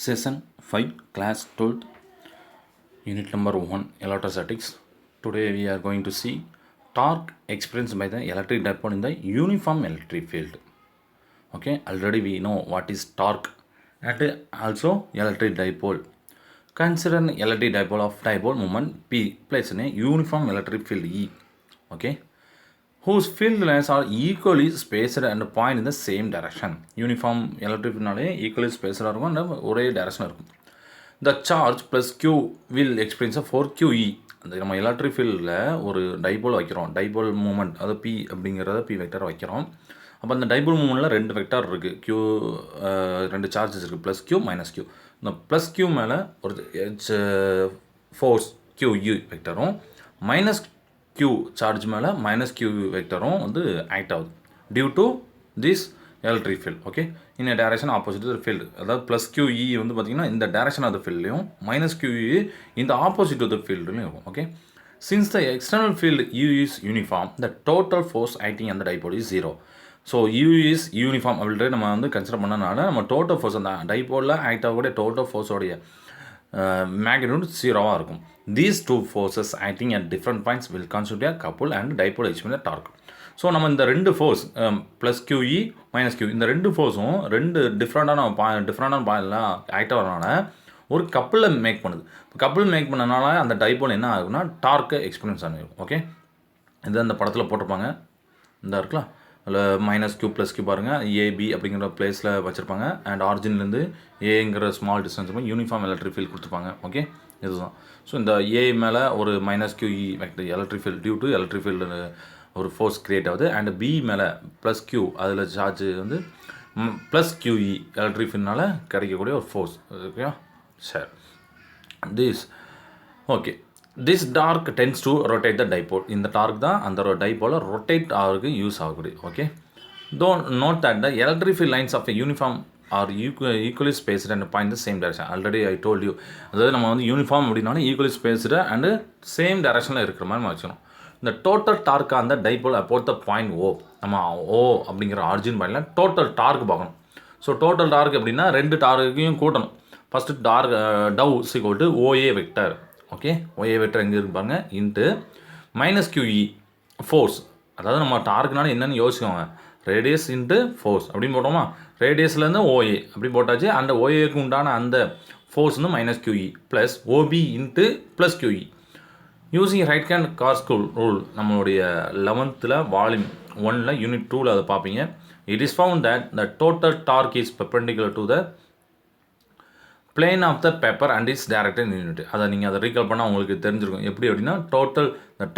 Session 5, Class 12th, Unit number 1, Electrostatics. Today we are going to see torque experienced by the electric dipole in the uniform electric field. Okay, already we know what is torque and also electric dipole. Consider an electric dipole of dipole moment P placed in a uniform electric field E. Okay, whose field lines are equally spaced and point in the same direction. Uniform electric field equally spaced இருக்கும் and ஒரே direction இருக்கும். The charge plus Q will experience a 4QE. அந்த நம்ம electric ஃபீல்டில் ஒரு dipole வைக்கிறோம், dipole moment அது P அப்படிங்கிறத P வெக்டர் வைக்கிறோம். அப்போ அந்த டைபோல் மூமெண்ட்டில் ரெண்டு வெக்டார் இருக்குது, Q ரெண்டு சார்ஜஸ் இருக்குது, ப்ளஸ் Q மைனஸ் Q. இந்த ப்ளஸ் Q மேலே ஒரு ஃபோர்ஸ் QU வெக்டரும் மைனஸ் Q சார்ஜ் மேலே மைனஸ் Q வெக்டரும் வந்து ஆக்ட் ஆகுது due to this electric field. Okay, இந்த டைரக்ஷன் ஆப்போசிட் ஃபீல்டு, அதாவது ப்ளஸ் QE வந்து பார்த்திங்கன்னா இந்த டைரக்ஷன் ஆஃப் த ஃபீல்ட்லையும் மைனஸ் QE இந்த ஆப்போசிட் ஆஃப் த ஃபீல்டுலையும் இருக்கும். Okay, since the external field U is uniform, the total force acting அந்த dipole is 0. So U is uniform அப்படின்ட்டு நம்ம வந்து கன்சிடர் பண்ணனால நம்ம டோட்டல் ஃபோர்ஸ் அந்த டைபோலில் ஆக்ட் ஆகக்கூடிய டோட்டல் ஃபோர்ஸோடைய magnitude 0-ஆக இருக்கும். These two forces acting at different points will constitute a couple and dipole experience torque. So நம்ம இந்த ரெண்டு force plus QE minus Q இந்த ரெண்டு ஃபோர்ஸும் ரெண்டு டிஃப்ரெண்டான பாயிண்டில் ஆக்ட் ஆகிறதுனால ஒரு கப்பிளில் மேக் பண்ணுது. இப்போ கப்பிள் மேக் பண்ணனால அந்த டைபோல் என்ன ஆகுதுன்னா டார்க்கு எக்ஸ்பீரியன்ஸ் ஆகிருக்கும். ஓகே, இது அந்த படத்தில் போட்டிருப்பாங்க, இந்த இருக்கலாம் அதில் மைனஸ் Q ப்ளஸ் Q பாருங்கள், ஏபி அப்படிங்கிற பிளேஸில் வச்சுருப்பாங்க அண்ட் ஆரிஜின்லேருந்து ஏங்கிற small distance uniform electric field கொடுத்துருப்பாங்க. ஓகே, இதுதான். ஸோ இந்த ஏ மேலே ஒரு minus QE vector electric field due to electric field ஒரு ஃபோர்ஸ் க்ரியேட் ஆகுது அண்ட் பி மேலே ப்ளஸ் Q அதில் சார்ஜ் வந்து ப்ளஸ் QE எலக்ட்ரிக் ஃபீல்ட்னால கிடைக்கக்கூடிய ஒரு force. Okay sir, this okay this torque tends to rotate the dipole. இந்த dark தான் அந்த டைபோலை ரொட்டேட் ஆகிறதுக்கு யூஸ் ஆகக்கூடிய. Okay, don't note that the electric field lines of a uniform are equally spaced and point the same direction. Already I told you, அதாவது நம்ம வந்து uniform அப்படின்னாலும் ஈக்குவலி ஸ்பேஸ்டு அண்டு சேம் டைரக்ஷனில் இருக்கிற மாதிரி நம்ம வச்சுக்கணும். இந்த டோட்டல் டார்க்காக அந்த டைபோல் அப்போட் த பாயிண்ட் ஓ, நம்ம ஓ அப்படிங்கிற ஆரிஜின் பாயிண்டில் டோட்டல் டார்க் பார்க்கணும். ஸோ டோட்டல் டார்க் அப்படின்னா ரெண்டு டார்க்கையும் கூட்டணும். First torque tau equal to OA vector. Okay, OA vector எங்கே இருப்பாங்க இன்ட்டு மைனஸ் QE ஃபோர்ஸ், அதாவது நம்ம டார்க்னால என்னென்னு யோசிக்கோங்க, ரேடியஸ் இன்ட்டு ஃபோர்ஸ் அப்படின்னு போட்டோமா, ரேடியஸ்லேருந்து OA அப்படி போட்டாச்சு. அந்த OAக்கு உண்டான அந்த ஃபோர்ஸ் வந்து minus QE plus OB into plus QE. Using right hand corkscrew rule நம்மளுடைய 11th வால்யூம் 1 யூனிட் 2 அதை பார்ப்பீங்க. It is found that the total torque is perpendicular to the plane of the paper and is directed unit. அதை நீங்கள் அதை recall பண்ணால் உங்களுக்கு தெரிஞ்சிருக்கும். எப்படி அப்படின்னா total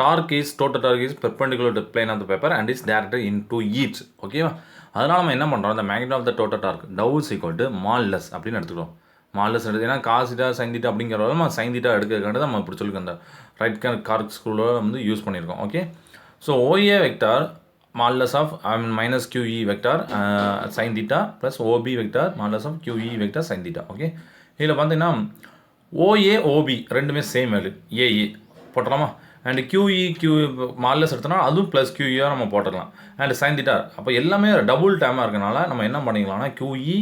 torque is perpendicular to plane of the paper and is directed in to each. ஓகேவா, அதனால் நம்ம என்ன பண்ணுறோம், அந்த magnet of the total torque tau is equal to மால்லஸ் அப்படின்னு எடுத்துக்கிறோம். மால்லஸ் எடுத்து ஏன்னா காசிட்டா சைன்தீட்டா அப்படிங்கிறத நம்ம சைன்தீட்டா எடுக்கிறதுக்காண்டி நம்ம இப்படி சொல்லியிருக்கோம். அந்த ரைட் ஹேண்ட் கார்க் ஸ்கூலில் வந்து யூஸ் பண்ணியிருக்கோம். Okay, so OA vector modulus of minus QE vector sine theta plus OB vector modulus of QE vector sine theta. Okay, இதில் பார்த்தீங்கன்னா OA OB ரெண்டுமே சேம் வேல்யூ ஏஏ போட்டுடலாமா, அண்ட் QE மால்லஸ் எடுத்தோம்னா அதுவும் plus QEயாக நம்ம போட்டுடலாம் and sine theta. அப்போ எல்லாமே டபுள் டேமாக இருக்கனால நம்ம என்ன பண்ணிக்கலாம்னா QE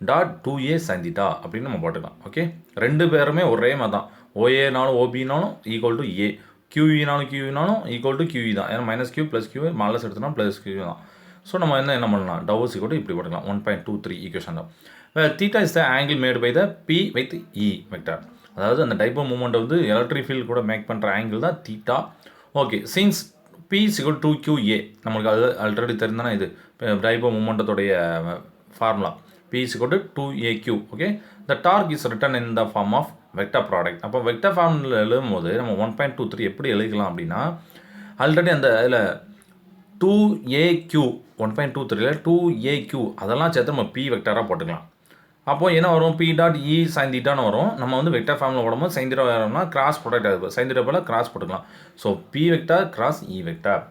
dot 2A sine theta அப்படின்னு நம்ம போட்டுக்கலாம். ஓகே, ரெண்டு பேருமே ஒரே மாதிரி தான், OAனாலும் OBனாலும் ஈக்குவல் டு A, QEனாலும் QEனாலும் ஈக்குவல் டு QE தான். ஏன்னா minus Q plus Q modulus எடுத்தோம்னா ப்ளஸ் Q தான். ஸோ நம்ம என்ன பண்ணலாம், டவ் ஈக்குவல் டு இப்படி போட்டுக்கலாம் 1.23 ஈக்குவேஷன் தான். Theta is the angle made by the P with E vector. அதாவது அந்த டைபோல் மூமெண்ட் வந்து எலக்ட்ரிக் ஃபீல்டு கூட மேக் பண்ணுற ஆங்கிள் தான் theta. Okay, since P is equal to 2QA நம்மளுக்கு அது ஆல்ரெடி தெரிந்தானா இது டைபோல் மூமெண்ட்டோடைய formula P is equal to 2AQ. Okay, the torque is written in the form of vector product. அப்போ vector ஃபார்மில் எழுதும் போது நம்ம 1.23 எப்படி எழுதிக்கலாம் அப்படின்னா, ஆல்ரெடி அந்த இதில் 2AQ 1.23 2AQ அதெல்லாம் சேர்த்து நம்ம P வெக்டராக போட்டுக்கலாம். அப்போது என்ன வரும், P டாட் E சைன் தீட்டான்னு வரும். நம்ம வந்து வெக்டர் ஃபார்மில் போடும்போது சைன் தீட்டா வரோம்னா கிராஸ் ப்ராடக்ட் ஆகுது, சைன் தீட்டா போல் கிராஸ் போட்டுக்கலாம். So P vector cross E vector.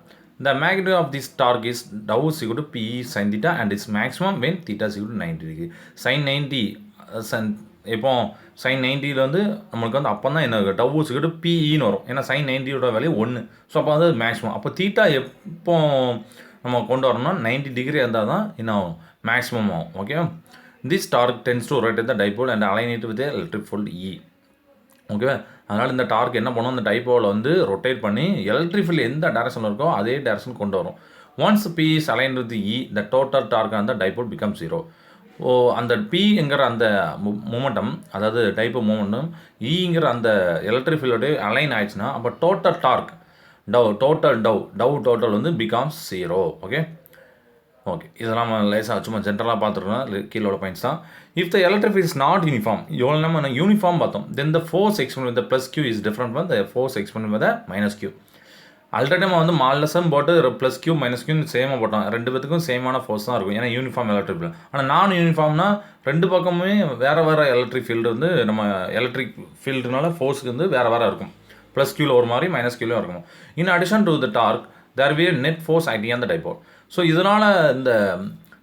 The magnitude of this torque is dou is equal to PE sin theta and its maximum when theta is equal to 90 degree. Sin 90 இப்போ sin 90 வந்து நம்மளுக்கு வந்து அப்போ தான் என்ன இருக்குது, tau is equal to PEன்னு வரும். ஏன்னா sin 90 வேல்யூ 1. ஸோ அப்போ வந்து மேக்ஸிமம். அப்போ தீட்டா எப்போ நம்ம கொண்டு வரணும்னா 90 டிகிரி இருந்தால் தான் என்ன ஆகும், மேக்ஸிமம் ஆகும். Okay, This torque tends to rotate the dipole and align it with the electric field E. ஓகேவா? அதனால் இந்த டார்க் என்ன பண்ணும், அந்த டைப்போலை வந்து ரொட்டேட் பண்ணி எலக்ட்ரிக் ஃபீல்டு எந்த டேரக்ஷனில் இருக்கோ அதே டேரக்ஷன் கொண்டு வரும். Once P is align with E, the total torque அந்த டைப்போல் பிகம் 0. அந்த பிங்கிற அந்த மூமெண்டம், அதாவது டைப்போ மூமெண்டம் ஈங்கிற அந்த எலக்ட்ரிக் ஃபீல்டோட அலைன் ஆயிடுச்சுன்னா அப்போ டோட்டல் டார்க் டோட்டல் வந்து பிகம்ஸ் 0. ஓகே, இதெல்லாம் நம்ம லேசாக சும்மா ஜென்ரலாக பார்த்துருக்கோம், கீழே உள்ள பாயிண்ட்ஸ் தான். If the electric field is not uniform, எவ்வளோ நம்ம யூனிஃபார்ம் பார்த்தோம், then the force expend with the plus Q is different from the force expend with the minus Q. Already நம்ம வந்து மாலசம் போட்டு ப்ளஸ் கியூ மைனஸ் கியூன்னு சேமாக போட்டோம், ரெண்டு பேத்துக்கும் சேமான ஃபோர்ஸ் தான் இருக்கும், ஏன்னா யூனிஃபார்ம் எலக்ட்ரிக் ஃபீல்டு. ஆனால் நான் யூனிஃபார்ம்னா ரெண்டு பக்கமுமே வேறு எலக்ட்ரிக் ஃபீல்டு வந்து நம்ம எலக்ட்ரிக் ஃபீல்டுனால ஃபோர்ஸுக்கு வந்து வேறு இருக்கும். ப்ளஸ் கியூவில் ஒரு மாதிரி மைனஸ் கியூவில் இருக்கும். In addition to the torque there we net force ஐடி அந்த டைப்போல். ஸோ இதனால்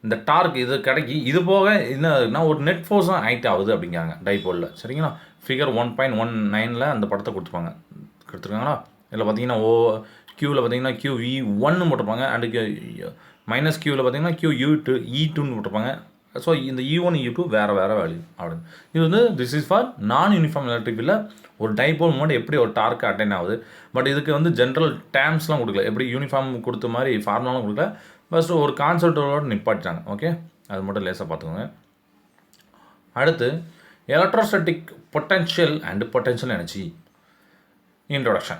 இந்த டார்க் இது கிடைக்கி, இது போக என்ன ஒரு நெட் ஃபோர்ஸும் ஆக்ட் ஆகுது அப்படிங்காங்க டைப்போலில். சரிங்களா? ஃபிகர் 1.19 அந்த படத்தை கொடுத்துருக்காங்களா? இதில் பார்த்தீங்கன்னா கியூவில் பார்த்தீங்கன்னா QE1 போட்டிருப்பாங்க, அண்டு மைனஸ் கியூவில் பார்த்தீங்கன்னா QE2ன்னு போட்டிருப்பாங்க. ஸோ இந்த E1 E2 வேறு வேல்யூ அப்படின்னு. இது வந்து திஸ் இஸ் ஃபார் நான் யூனிஃபார்ம் எலக்ட்ரிக் ஃபீல்டில் ஒரு டைப்போல் மூமெண்ட் எப்படி ஒரு டார்க்கு அட்டைன் ஆகுது. பட் இதுக்கு வந்து ஜென்ரல் டேர்ம்ஸ்லாம் கொடுக்கல, எப்படி யூனிஃபார்ம் கொடுத்த மாதிரி ஃபார்முலாவும் கொடுக்கல. ஃபஸ்ட்டு ஒரு கான்செப்டோட நிப்பாட்டிட்டாங்க. ஓகே, அது மட்டும் லேசாக பார்த்துக்கோங்க. அடுத்து electrostatic potential and potential energy. Introduction.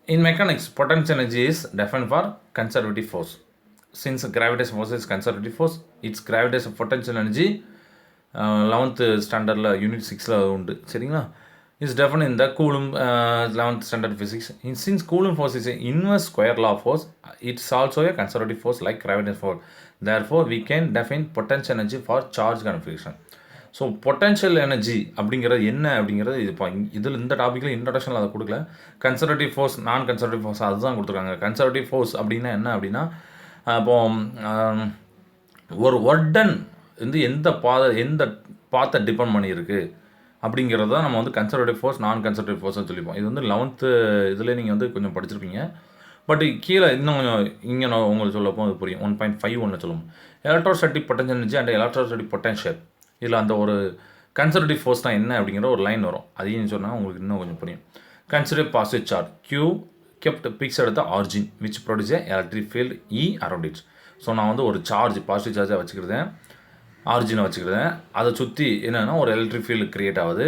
In mechanics, potential energy is defined for conservative force. Since gravitational force is conservative force, its gravitational potential energy 11th standardல யூனிட் 6ல உண்டு. சரிங்களா? is defined in the Coulomb 11th standard physics. Since Coulomb force is an inverse square law of force, it's also a conservative force like gravitational force. Therefore, we can define potential energy for charge configuration. So potential energy அப்படிங்கிறது என்ன அப்படிங்கிறது இப்போ இதில் இந்த டாப்பிக்கில் இன்ட்ரடக்ஷனில் அதை கொடுக்கல. Conservative force, நான் கன்சர்வேட்டிவ் ஃபோர்ஸ் அதுதான் கொடுத்துருக்காங்க. கன்சர்வேட்டிவ் ஃபோர்ஸ் அப்படின்னா என்ன அப்படின்னா, இப்போது ஒரு ஒர்டன் வந்து எந்த பாத்தை டிபெண்ட் பண்ணியிருக்கு அப்படிங்கிறது தான் நம்ம வந்து கன்சர்வேட்டிவ் ஃபோர்ஸ், நான் கன்சர்வேட்டிவ் ஃபோர்ஸ்னு சொல்லிப்போம். இது வந்து 11th இதில் நீங்கள் வந்து கொஞ்சம் படிச்சிருப்பீங்க. பட் கீழே இன்னும் கொஞ்சம் இங்கே நான் உங்களுக்கு சொல்லப்போ அது புரியும். 1.51 சொல்லுவோம். Electrostatic potential energy and electrostatic potential. இதில் அந்த ஒரு கன்சர்வேட்டிவ் ஃபோர்ஸ் தான் என்ன அப்படிங்கிற ஒரு லைன் வரும். அதையும் சொன்னால் உங்களுக்கு இன்னும் கொஞ்சம் புரியும். Consider positive charge Q kept fixed at the origin which produces an electric field E around it. So நான் வந்து ஒரு சார்ஜ், பாசிட்டிவ் சார்ஜாக வச்சுக்கிறேன், ஆரிஜினை வச்சுக்கிறேன், அதை சுற்றி என்னென்னா ஒரு எலக்ட்ரிக் ஃபீல்டு க்ரியேட் ஆகுது.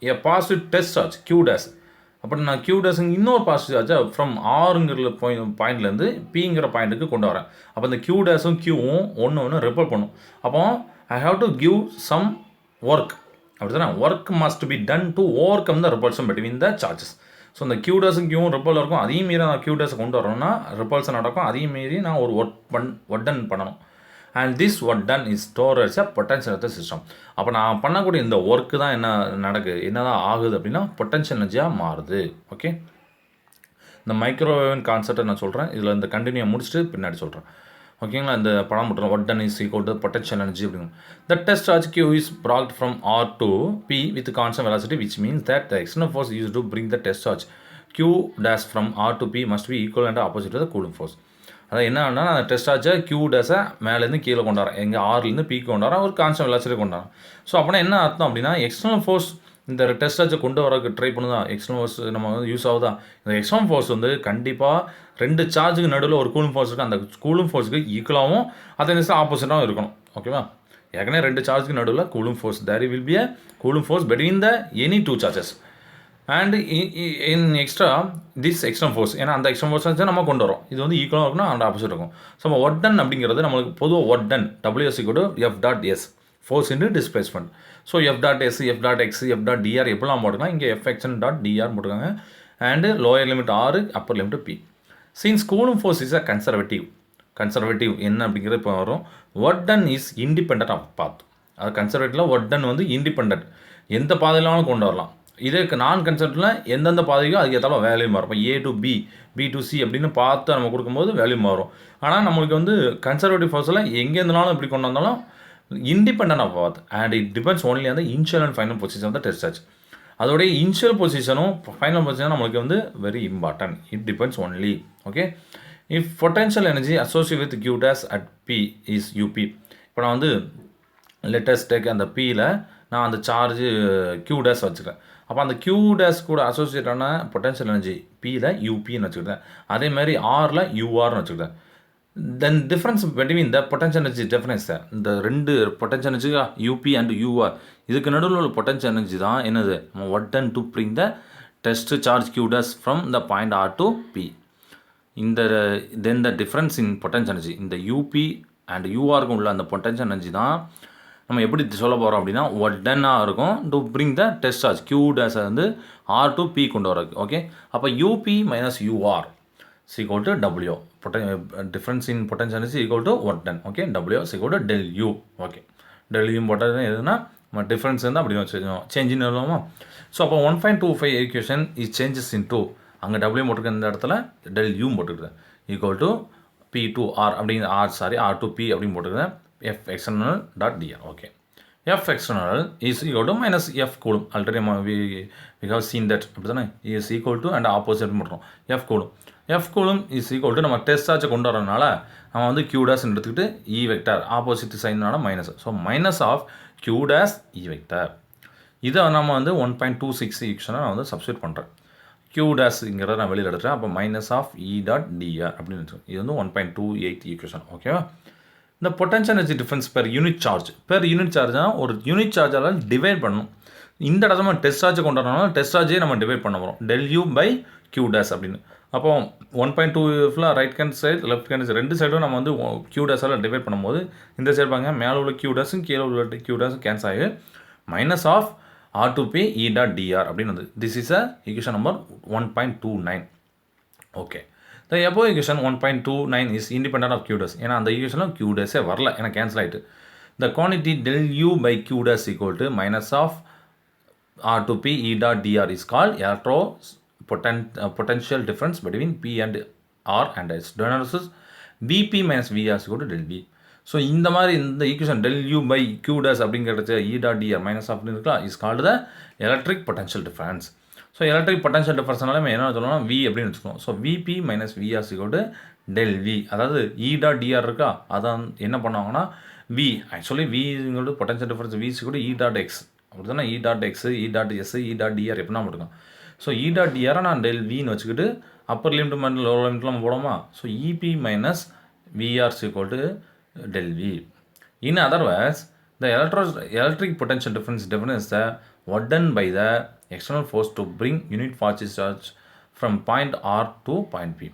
A positive test charge Q'. அப்போ நான் Q' இன்னொரு பாசிட்டிவ் சார்ஜை ஃப்ரம் ஆருங்கிற பாயிண்ட்லேருந்து Pங்கிற பாயிண்ட்டுக்கு கொண்டு வரேன். அப்போ இந்த Q'-ம் Q'வும் ஒன்று ரிப்பல் பண்ணும். அப்போ I have to give some work. அப்படி தானே, work must be done to over come the repulsion between the charges. So இந்த Q'-ம் Q'வும் ரிப்பல் இருக்கும். அதையும் மீறி நான் Q' கொண்டு வரணும்னா ரிப்பல்ஷன் நடக்கும். அதையும் மீறி நான் ஒரு ஒர்க் டன் பண்ணணும். And this work done is store as a potential of the system. அப்போ நான் பண்ணக்கூடிய இந்த ஒர்க்கு தான் என்ன தான் ஆகுது அப்படின்னா பொட்டன்ஷியல் எனர்ஜியாக மாறுது. ஓகே, இந்த மைக்ரோவேவ் கான்செப்டை நான் சொல்கிறேன். இதில் இந்த கண்டினியூ முடிச்சுட்டு பின்னாடி சொல்கிறேன். ஓகேங்களா? இந்த படம் மட்டும் work done is equal to potential energy அப்படிங்க. The test charge Q is brought from R to P with constant velocity, which means that the external force used to bring the test charge Q' from R to P must be equal and opposite to the Coulomb force. அதாவது என்னன்னா, அந்த test சார்ஜை Q' மேலேருந்து கீழே கொண்டாடுறேன், எங்கள் ஆர்லேருந்து Pக்கு கொண்டாடுறேன், ஒரு constant velocity கொண்டாடுறேன். So அப்படின்னா என்ன அர்த்தம் அப்படின்னா, எக்ஸ்டர்னல் ஃபோர்ஸ் இந்த டெஸ்ட் சார்ஜை கொண்டு வரக்கு ட்ரை பண்ணுதா, எக்ஸ்டர்னல் ஃபோர்ஸ் நம்ம வந்து யூஸ் ஆகுதா. இந்த எக்ஸ்டர்னல் ஃபோர்ஸ் வந்து கண்டிப்பாக ரெண்டு சார்ஜுக்கு நடுவில் ஒரு கூலும் ஃபோர்ஸ் இருக்குது, அந்த கூலும் ஃபோர்ஸுக்கு ஈக்குவலாகவும் அதே நேரத்தில் ஆப்போசிட்டாகவும் இருக்கணும். ஓகேவா? ஏற்கனவே ரெண்டு சார்ஜுக்கு நடுவில் coulomb force, there will be a coulomb force between the any two charges. And in extra this external force, ஏன்னா அந்த எக்ஸ்டர்னல் ஃபோர்ஸ் வச்சு நம்ம கொண்டு வரோம், இது வந்து ஈக்குவலாக இருக்கணும், அந்த ஆப்போசிட் இருக்கும். ஸோ நம்ம ஒர்க் டன் அப்படிங்கிறது நம்மளுக்கு பொதுவாக work done WS=F.S force into displacement. So F.S, F.X, F.dr எப்படிலாம் போட்டுக்கலாம், இங்கே Fx.dr போட்டுருக்காங்க. And lower limit R, upper limit P. Since coulomb force is a conservative என்ன அப்படிங்கிறது இப்போ வரும். Work done is independent of path. அது கன்சர்வேட்டிவில் ஒர்க் டன் வந்து இண்டிபெண்ட், எந்த பாதையிலாலும் கொண்டு வரலாம். இதுக்கு நான் கன்சர்வேட்டிவில் எந்தெந்த பாதைக்கோ அதுக்கு ஏற்றாலும் வேல்யூ மாறும். இப்போ A to B, B to C அப்படின்னு பார்த்து நம்ம கொடுக்கும்போது வேல்யூ மாறும். ஆனால் நம்மளுக்கு வந்து கன்சர்வேட்டிவ் ஃபோர்ஸில் எங்கே இருந்தாலும் இப்படி கொண்டு வந்தாலும் independent of path and it depends only on the initial and final position of the test charge. அதோடைய இனிஷியல் பொசிஷனும் ஃபைனல் பொசிஷனும் நம்மளுக்கு வந்து very important. It depends only. Okay, if potential energy associate with Q' at P is UP. இப்போ நான் வந்து latest take அந்த பியில் நான் அந்த சார்ஜ் க்யூ டேஸ் வச்சுக்கிறேன். அப்போ அந்த க்யூ டேஸ் கூட அசோசியேட்டான பொட்டன்ஷியல் எனர்ஜி பியில் யூபின்னு வச்சுக்கிட்டேன். அதே மாதிரி ஆரில் யூஆர்னு வச்சுக்கிட்டேன். Then difference between the potential energy difference இந்த ரெண்டு potential energy U P and U R இதுக்கு நடுவில் உள்ள பொட்டன்ஷியல் எனர்ஜி தான் என்னது ஒட் done to bring the test charge Q days from the point R to P. இந்த then the difference in potential energy இந்த யூபி அண்ட் யூஆருக்கு உள்ள அந்த பொட்டன்ஷியல் எனர்ஜி தான் நம்ம எப்படி சொல்ல போகிறோம் அப்படின்னா ஒட்டனாக இருக்கும் to bring the test charge Q டேஸை வந்து ஆர் டு பி கொண்டு வரக்கு. ஓகே, அப்போ U P minus U R is equal to W. Difference in potential energy is equal to what done. Okay, W is equal to del U. Okay, del U போட்டது எதுனா difference வந்து அப்படி வச்சுக்கணும், change in வருமா. So அப்போ 1.25 equation is changes into. அங்கே W போட்டுருக்க இந்த இடத்துல டெல் யூ போட்டுருக்குறேன் equal to P to R அப்படிங்கிற ஆர் டு பி அப்படின்னு போட்டுருக்கேன் F external dot D R. Okay, F external is equal to minus F coulomb. Already we have seen that அப்படி தானே is equal to and opposite பண்ணுறோம் F coulomb. F coulomb is equal to நம்ம test சார்ஜை கொண்டு வரதுனால நம்ம வந்து Q days எடுத்துக்கிட்டு இ வெக்டார் ஆப்போசிட் சைனால minus. So minus of Q dash E vector. இதை நம்ம வந்து 1.26 ஈக்குவேஷனை நான் வந்து சப்ஸ்டியூட் பண்ணுறேன். கியூ டேஸ்ங்கிறத நான் வெளியில் எடுத்துகிறேன். அப்போ minus of E dot TR அப்படின்னு வச்சுக்கோங்க. இது வந்து 1.28 ஈக்குவேஷன். ஓகேவா. இந்த potential energy difference per unit சார்ஜ்னா ஒரு யூனிட் சார்ஜால் டிவைட் பண்ணணும். இந்த இடத்துல நம்ம டெஸ்ட் சார்ஜை கொண்டு வரனால டெஸ்ட் சார்ஜே நம்ம டிவைட் பண்ண போகிறோம் del U by Q days அப்படின்னு. அப்போ 1.2 ஃபுல்லாக right hand side left hand side ரெண்டு சைடும் நம்ம வந்து கியூ டேஸால் டிவைட் பண்ணும்போது இந்த சைடு பாருங்க மேலே உள்ள கியூ டேஸும் கீழே உள்ள கியூ டேஸும் கேன்சல் ஆகி minus of R to P E dot TR அப்படின்னு வந்து this is a equation number 1.29. Okay, the above equation 1.29 is independent of Q dash. ஏன்னா அந்த ஈக்குவேஷனில் கியூ டேஸே வரல, ஏன்னா கேன்சல் ஆகிட்டு. The quantity del U by Q dash equal to minus of R to P E dot DR is called electro potential difference between P and R and S. Analysis Vp minus VR is equal to del V. So இந்த மாதிரி இந்த equation del U by Q test அப்படிங்கிறது E dot d r minus அப்படின்னு இருக்கலாம் is called the electric potential difference. So electric potential டிஃபரன்ஸ்னால நம்ம என்ன சொல்லணும் வி அப்படின்னு வச்சுக்கோம். So VB minus VR is equal to del V. அதாவது இ டாட் டிஆர் இருக்கா அதான் என்ன பண்ணுவாங்கன்னா வி ஆக்சுவலி விங்கிறது potential difference V is equal to E dot x அப்படி தானே E dot X E dot S E dot DR எப்படின்னா போட்டுருக்கோம். ஸோ இ டாட் டிஆரை நான் டெல் வின்னு வச்சுக்கிட்டு அப்பர் லிமிட் மைனஸ் லோவர் லிமிட்டில் நம்ம போடுவோமா. So VB minus VR is equal to del V. In other words, the electric potential difference is the work done by the external force to bring unit force charge from point R to point P.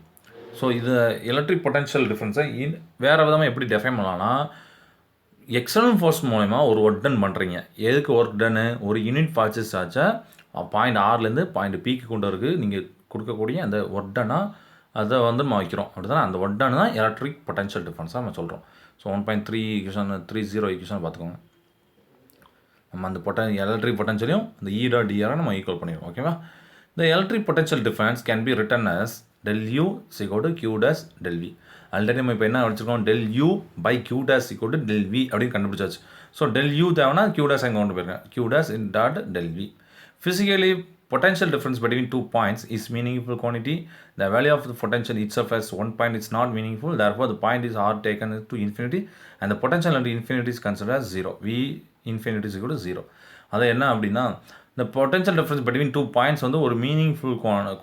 So இது electric potential டிஃப்ரென்ஸை வேறு விதமாக எப்படி define பண்ணலாம்னா external force மூலமா ஒரு work ton பண்ணுறீங்க. எதுக்கு work டன்னு ஒரு யூனிட் ஃபார்ஸ் சார்ஜை பாயிண்ட் ஆர்லேருந்து பாயிண்ட் பிக்கு கொண்டு வரக்கு நீங்கள் கொடுக்கக்கூடிய அந்த ஒர்க் டன்னாக அதை வந்து நம்ம வைக்கிறோம் அப்படி தானே. அந்த ஒர்க் டன் தான் எலக்ட்ரிக் பொட்டன்ஷியல் டிஃப்ரென்ஸாக நம்ம சொல்கிறோம். ஸோ 1.3 ஈக்குவேஷன் 30 ஈக்குவேஷன் பார்த்துக்கோங்க. நம்ம அந்த எலக்ட்ரிக் பொட்டன்ஷியலையும் அந்த இ டாட் டிஆரை நம்ம ஈக்குவல் பண்ணிடுவோம். ஓகேவா. இந்த electric potential difference can be written as del u is equal to q dash del v. Already நம்ம இப்போ என்ன வச்சுருக்கோம் del u by q dash equal to del v அப்படின்னு கண்டுபிடிச்சாச்சு. ஸோ del u தேவைன்னா q dash அங்கே கொண்டு போயிருக்கேன் q dash in dot del v. Physically, potential difference between 2 points is meaningful quantity. The value of the potential itself as one point is not meaningful. Therefore, the point is r taken to infinity and the potential at infinity is considered as 0. V infinity is equal to 0. அது என்ன அப்படின்னா the potential difference between 2 points வந்து ஒரு meaningful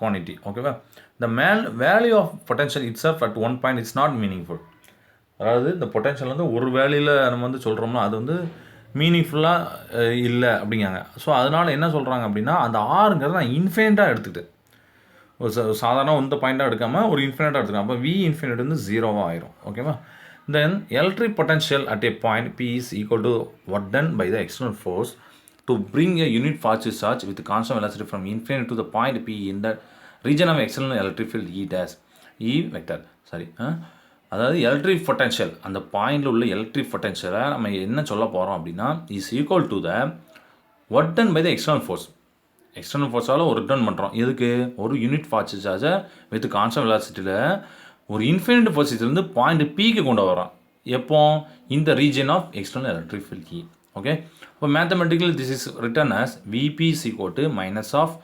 quantity. ஓகேவா. The value of potential itself at one point is not meaningful. அதாவது இந்த potential வந்து ஒரு வேல்யூவில் நம்ம வந்து சொல்கிறோம்னா அது வந்து மீனிங்ஃபுல்லாக இல்லை அப்படிங்காங்க. ஸோ அதனால் என்ன சொல்கிறாங்க அப்படின்னா அந்த ஆறுங்கிறத நான் இன்ஃபினிட்டாக எடுத்துக்கிட்டேன். ஒரு சாதாரண இந்த பாயிண்ட்டாக எடுக்காமல் ஒரு இன்ஃபினிட்டாக எடுத்துக்கலாம். அப்போ வி இன்ஃபினிட் வந்து 0வாக ஆயிரும். ஓகேவா. Then electric potential at A point B is equal to work done by the external force to bring a unit force charge with constant velocity from infinite to the point B in the region of external electric field E dash E vector அதாவது எலக்ட்ரிக் பொட்டன்ஷியல் அந்த பாயிண்டில் உள்ள electric பொட்டன்ஷியலை நம்ம என்ன சொல்ல போகிறோம் அப்படின்னா is equal to the work done by the external force. External ஃபோர்ஸால் ஒர்க் டன் பண்ணுறோம். எதுக்கு ஒரு யூனிட் ஃபார்ஸ் சார்ஜை வித் கான்ஸ்டன்ட் வெலாசிட்டியில் ஒரு இன்ஃபினிட் பொசிஷன்லேருந்து பாயிண்ட் பிக்கு கொண்டு வரோம். எப்போ இந்த region of external electric field E. Okay. இப்போ mathematical this is written as VB is equal to minus of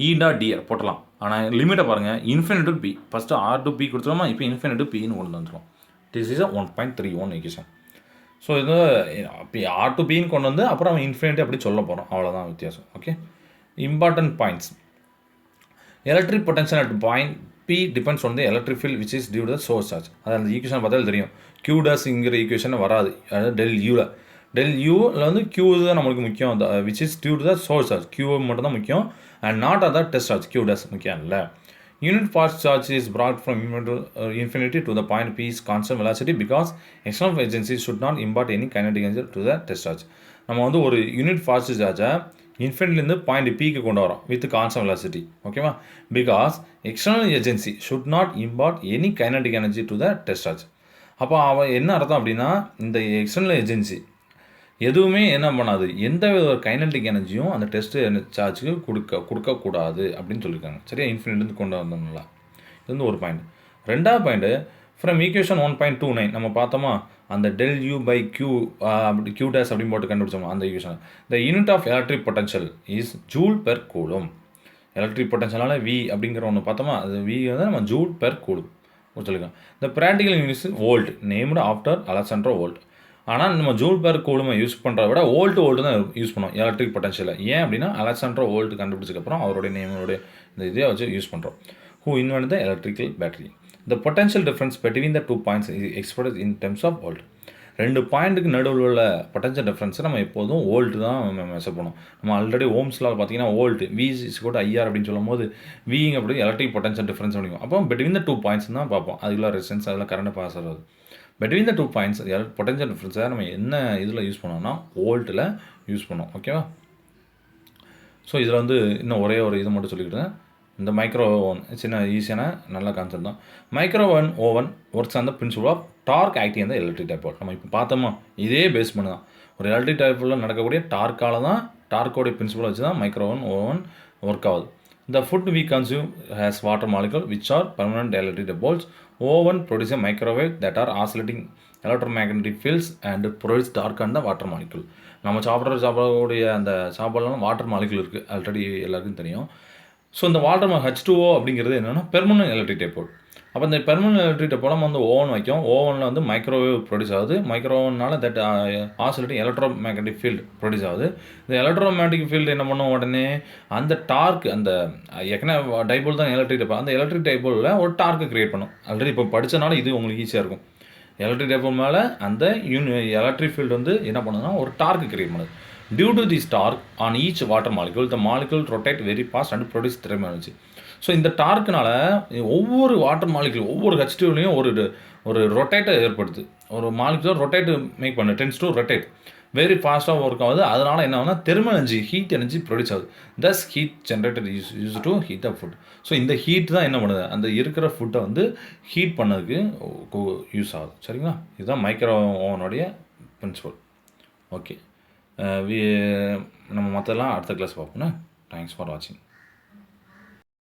E dot d r போட்டலாம். ஆனால் லிமிட்டை பாருங்கள் infinite to B. First R to B கொடுத்துருவோமா, இப்போ இன்ஃபினிட் டு பின்னு கொண்டு வந்துடும். This is 1.31 equation. ஸோ இது அப்போ ஆர் டு பின்னு கொண்டு வந்து அப்புறம் அவன் இன்ஃபினிட்டி அப்படி சொல்ல போகிறோம், அவ்வளோதான் வித்தியாசம். Okay, important points. Electric potential at point P depends on the electric field which is due to the source charge. அது அந்த ஈக்குவேஷன் பார்த்தாலும் தெரியும். கியூ டஸ்ங்கிற ஈக்குவேஷன் வராது, அதாவது டெல் யூவில் வந்து கியூ தான் நம்மளுக்கு முக்கியம், which is due to the source charge. Q மட்டும் தான் முக்கியம் and not other test charge. Q test முக்கியம் இல்லை. Unit fast charge is brought from infinity to the point P is constant velocity because external agency should not impart any kinetic energy to the test charge. நம்ம வந்து ஒரு unit fast சார்ஜை இன்ஃபினிட்லேருந்து point பிக்கு கொண்டு வரோம் with constant velocity. ஓகேவா? Because external agency should not impart any kinetic energy to the test charge. அப்போ அவன் என்ன அர்த்தம் அப்படின்னா, இந்த எக்ஸ்டர்னல் ஏஜென்சி எதுவுமே என்ன பண்ணாது, எந்த வித கைனடிக் எனர்ஜியும் அந்த டெஸ்ட் சார்ஜுக்கு கொடுக்கக்கூடாது அப்படின்னு சொல்லியிருக்காங்க. சரியா? இன்ஃபினிட்லேருந்து கொண்டு வந்தோம்ல, இது வந்து ஒரு பாயிண்ட். ரெண்டாவது பாயிண்ட்டு, ஃப்ரம் ஈக்குவேஷன் 1.29 நம்ம பார்த்தோமா, அந்த டெல் யூ பை கியூ அப்படி கியூ டேஸ் அப்படின்னு போட்டு கண்டுபிடிச்சோம் அந்த equation. The unit of electric potential is joule per coulomb. Electric பொட்டன்ஷியலால் வி அப்படிங்கிற ஒன்று பார்த்தோமா, அது வி வந்து நம்ம ஜூல் பெர் கூலும் சொல்லியிருக்கோம். The practical units volt named after Alexander volt. ஆனால் நம்ம ஜூல் பெர் கூலுமை யூஸ் பண்ணுறத விட வோல்ட் தான் யூஸ் பண்ணோம் எலக்ட்ரிக் பொட்டன்ஷியலில். ஏன் அப்படின்னா அலெக்சாண்டர் வோல்ட் கண்டுபிடிச்சதுக்கப்புறம் அவருடைய நேமோடைய இந்த இதை வச்சு யூஸ் பண்ணுறோம். Who invent the electrical battery. The potential difference between the 2 points is expressed in terms of volt. 2 பாயிண்ட்டுக்கு நடுவில் உள்ள பொட்டன்ஷியல் டிஃப்ரென்ஸை நம்ம எப்போதும் வோல்ட் தான் மெஷர் பண்ணுவோம். நம்ம ஆல்ரெடி ஓம்ஸில் பார்த்தீங்கன்னா வோல்ட் வி இஸ் கூட ஐஆர் அப்படின்னு சொல்லும் போது விங்க அப்படி எலக்ட்ரிக் பொட்டன்ஷியல் டிஃப்ரென்ஸ் அப்படிங்கும். அப்போ பிட்வீன் த 2 பாயிண்ட்ஸ் தான் பார்ப்போம். அதுக்குள்ள ரெசிஸ்டன்ஸ், அதில் கரண்ட் பாஸ் ஆகுது. பிட்வீன் த 2 பாயிண்ட்ஸ் பொட்டன்ஷியல் டிஃப்ரென்ஸை நம்ம என்ன இதில் யூஸ் பண்ணோம்னா வோல்ட்டில் யூஸ் பண்ணோம். ஓகேவா? ஸோ இதில் வந்து இன்னும் ஒரே ஒரு இது மட்டும் சொல்லிக்கிட்டேன். இந்த மைக்ரோ ஓவன் சின்ன ஈஸியான நல்ல கான்செப்ட் தான். Micro oven works on the principle of torque acting அந்த எலக்ட்ரிக் டைப்போல். நம்ம இப்போ பார்த்தோமா, இதே பேஸ் பண்ணி தான் ஒரு எலக்ட்ரிக் டைப்போலில் நடக்கக்கூடிய டார்க்கால தான், டார்க்கோடைய பிரின்சிபலை வச்சு தான் மைக்ரோ ஓவன் ஒர்க் ஆகுது. The food we consume has water molecule which are permanent electric dipoles. Oven produce a microwave that are oscillating electromagnetic fields and produce dark and the water molecule. நம்ம சாப்பிடக்கூடிய அந்த சாப்பாடுலாம் water molecule இருக்குது, already எல்லாருக்கும் தெரியும். So இந்த water H2O அப்படிங்கிறது என்னென்னா பெர்மனன்ட் எலக்ட்ரிக் டைப்போல். அப்போ இந்த பெர்மனன்ட் எலக்ட்ரிக் டைப்போல் நம்ம வந்து ஓவன் வைக்கும். ஓவனில் வந்து மைக்ரோவேவ் ப்ரொடியூஸ் ஆகுது. மைக்ரோவேவ்னால that oscillating electromagnetic field produce ஆகுது. இந்த எலக்ட்ரோ மேக்னெட்டிக் ஃபீல்டு என்ன பண்ணும், உடனே அந்த டார்க், அந்த ஏற்கனவே டைப்போல் தான் எலக்ட்ரிக் டைப்போல், அந்த எலக்ட்ரிக் டைப்போலில் ஒரு டார்க்கு க்ரியேட் பண்ணும். ஆல்ரெடி இப்போ படித்தனால இது உங்களுக்கு ஈஸியாக இருக்கும். எலக்ட்ரிக் டைப்போல் மேலே அந்த எலக்ட்ரிக் ஃபீல்டு வந்து என்ன பண்ணுதுன்னா ஒரு டார்க்கு க்ரியேட் பண்ணுது. Due to this torque on each water molecule, the molecule rotate very fast and produce thermal energy. So இந்த டார்க்குனால ஒவ்வொரு வாட்டர் மாலிகுல் ஒவ்வொரு H2லையும் ஒரு ரொட்டேட்டை ஏற்படுது. ஒரு மாலிகுலர் ரொட்டேட் மேக் பண்ணு டென்ஸ் டு ரொட்டேட் வெரி ஃபாஸ்ட்டாக ஒர்க் ஆகுது. அதனால் என்ன ஆகுதுன்னா thermal energy, heat energy produce ஆகுது. Thus heat generated use to heat of food. So இந்த ஹீட் தான் என்ன பண்ணுது, அந்த இருக்கிற ஃபுட்டை வந்து ஹீட் பண்ணதுக்கு யூஸ் ஆகுது. சரிங்களா? இதுதான் மைக்ரோ ஓவனுடைய பிரின்சிபல். ஓகே, நம்ம மற்றெல்லாம் அடுத்த கிளாஸ் பார்ப்போம்னா. தேங்க்ஸ் ஃபார் வாட்சிங்.